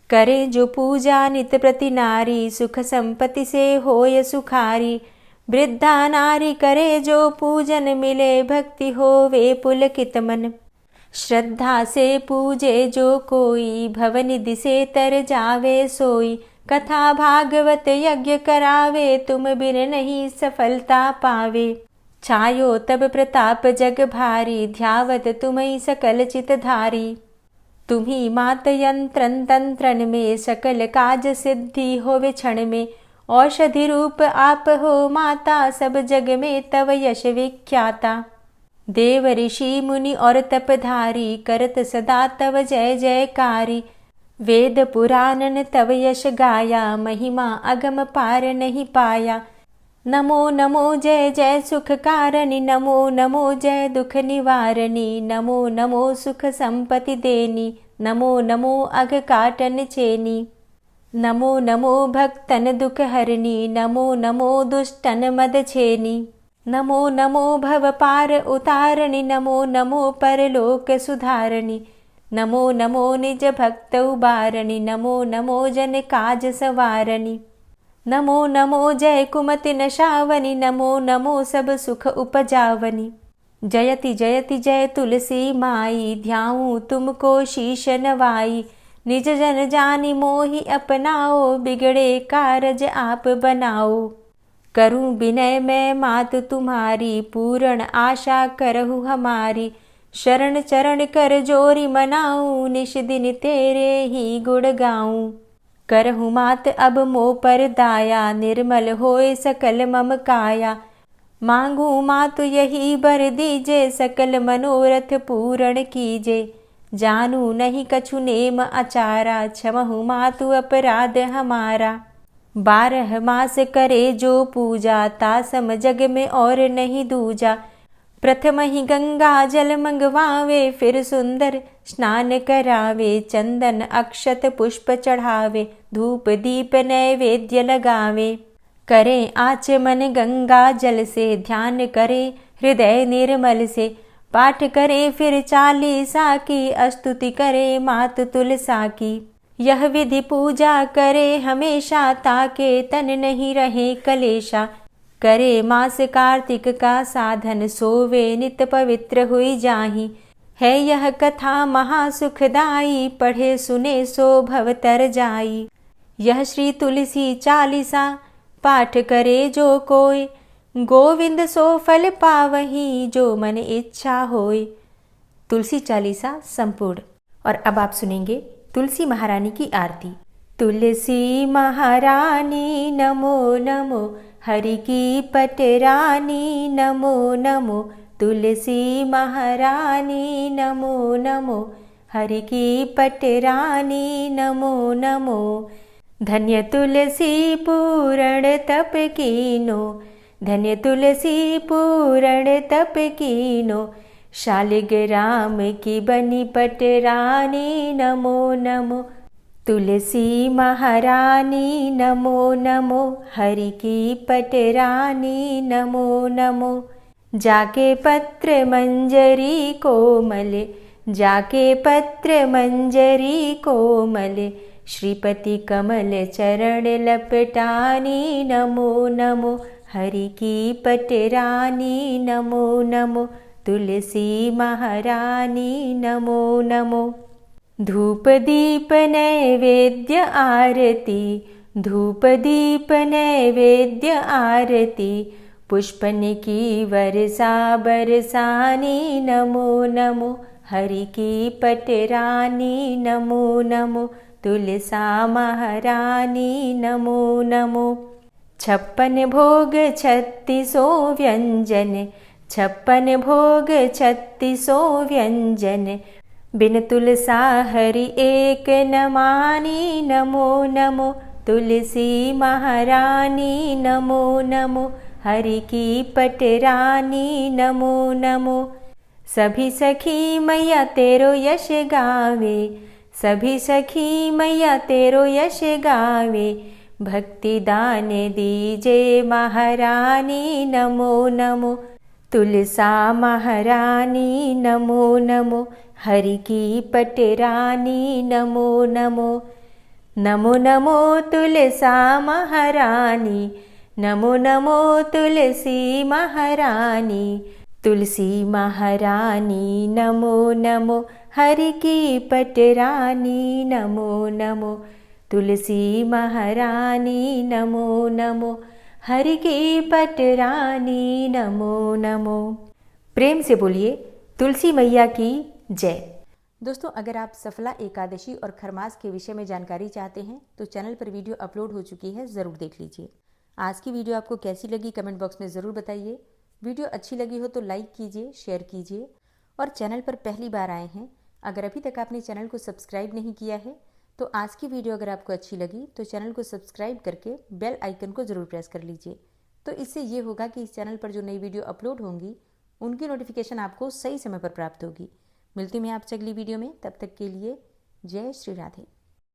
करे जो पूजा नित प्रति नारी सुख संपत्ति से होय सुखारी। वृद्धा नारी करे जो पूजन मिले भक्ति होवे पुलकित मन। श्रद्धा से पूजे जो कोई भवनिधि से तर जावे सोई। कथा भागवत यज्ञ करावे तुम बिन नहीं सफलता पावे। छायो तब प्रताप जग भारी ध्यावत तुम्हीं सकल चित धारी। तुम्ही मात यंत्रन तंत्रन में सकल काज सिद्धि होवे क्षण में। औषधि रूप आप हो माता सब जग में तव यश विख्याता। देव ऋषि मुनि और तपधारी करत सदा तव जय जयकारी। वेद पुराणन तव यश गाया महिमा अगम पार नहीं पाया। नमो नमो जय जय सुख कारणि, नमो नमो जय दुख निवारणी, नमो नमो सुख संपत्ति देनी, नमो नमो अघ काटन चेनी, नमो नमो भक्तन दुख हरणी, नमो नमो दुष्टन मद छेनी, नमो नमो भव पार उतारणी, नमो नमो परलोक सुधारणी, नमो नमो निज भक्त उबारणी, नमो नमो जन काज सवारणी, नमो नमो जय कुमति नशावनी, नमो नमो सब सुख उपजावनी, जयति जयति जय तुलसी माई, ध्याऊं तुमको शीश नवाई, निज जन जानि मोहि अपनाओ, बिगड़े कारज आप बनाओ, करूं विनय मैं मात तुम्हारी, पूर्ण आशा करहु हमारी, शरण चरण कर जोरी मनाऊं, निश दिन तेरे ही गुण गाऊं, करहु मात अब मो पर दाया, निर्मल होए सकल मम काया, मांगू मातु यही बर दीजे, सकल मनोरथ पूर्ण कीजे, जानू नहीं कछु नेम आचारा, क्षमहु मातु अपराध हमारा, 12 मास करे जो पूजा, तासम जग में और नहीं दूजा, प्रथम ही गंगा जल मंगवावे, फिर सुंदर स्नान करावे, चंदन अक्षत पुष्प चढ़ावे, धूप दीप नैवेद्य लगावे, करे आचमन गंगा जल से, ध्यान करे हृदय निर्मल से, पाठ करे फिर चालीसा की, स्तुति करे मात तुलसा की, यह विधि पूजा करे हमेशा, ताके तन नहीं रहे कलेशा, करे मास कार्तिक का साधन, सोवे नित पवित्र हुई जाहि, है यह कथा महासुखदाई, पढ़े सुने सो भव तर जाई, यह श्री तुलसी चालीसा पाठ करे जो कोय, गोविंद सो फल पावही, जो मन इच्छा होय। तुलसी चालीसा संपूर्ण। और अब आप सुनेंगे तुलसी महारानी की आरती। तुलसी महारानी नमो नमो, हरि की पटरानी नमो नमो, तुलसी महारानी नमो नमो, हरि की पटरानी नमो नमो, धन्य तुलसी पूर्ण तप कीनो, धन्य तुलसी पूर्ण तप कीनो, शालिग्राम की बनी पटरानी नमो नमो, तुलसी महारानी नमो नमो, हरि की पटरानी नमो नमो, जाके पत्र मंजरी कोमल, जाके पत्र मंजरी कोमल, श्रीपति कमल चरण लपटानी नमो नमो, हरि की पटरानी नमो नमो, तुलसी महारानी नमो नमो, धूप दीप नैवेद्य आरती, धूप दीप नैवेद्य आरती, पुष्पन की वर्षा बरसानी नमो नमो, हरि की पटरानी नमो नमो, तुलसा महारानी नमो नमो, 56 भोग 36 व्यंजन, 56 भोग 36 व्यंजन, बिन तुलसा हरि एक न मानी नमो नमो, तुलसी महारानी नमो नमो, हरि की पटरानी नमो नमो, सभी सखी मैया तेरो यश गावे, सभी सखी मैया तेरो यश गावे, भक्ति दान दीजे महारानी नमो नमो, तुलसा महारानी नमो नमो, हरि की पटरानी नमो नमो, नमो नमो तुलसा महारानी, नमो नमो तुलसी महारानी, तुलसी महारानी नमो नमो, हरि की पटरानी नमो नमो, तुलसी महारानी नमो नमो, हरि की पटरानी नमो नमो। प्रेम से बोलिए तुलसी मैया की जय। दोस्तों, अगर आप सफला एकादशी और खरमास के विषय में जानकारी चाहते हैं तो चैनल पर वीडियो अपलोड हो चुकी है, ज़रूर देख लीजिए। आज की वीडियो आपको कैसी लगी कमेंट बॉक्स में ज़रूर बताइए। वीडियो अच्छी लगी हो तो लाइक कीजिए, शेयर कीजिए, और चैनल पर पहली बार आए हैं, अगर अभी तक आपने चैनल को सब्सक्राइब नहीं किया है तो आज की वीडियो अगर आपको अच्छी लगी तो चैनल को सब्सक्राइब करके बेल आइकन को ज़रूर प्रेस कर लीजिए, तो इससे ये होगा कि इस चैनल पर जो नई वीडियो अपलोड होंगी उनकी नोटिफिकेशन आपको सही समय पर प्राप्त होगी। मिलती हूँ मैं आपसे अगली वीडियो में, तब तक के लिए जय श्री राधे।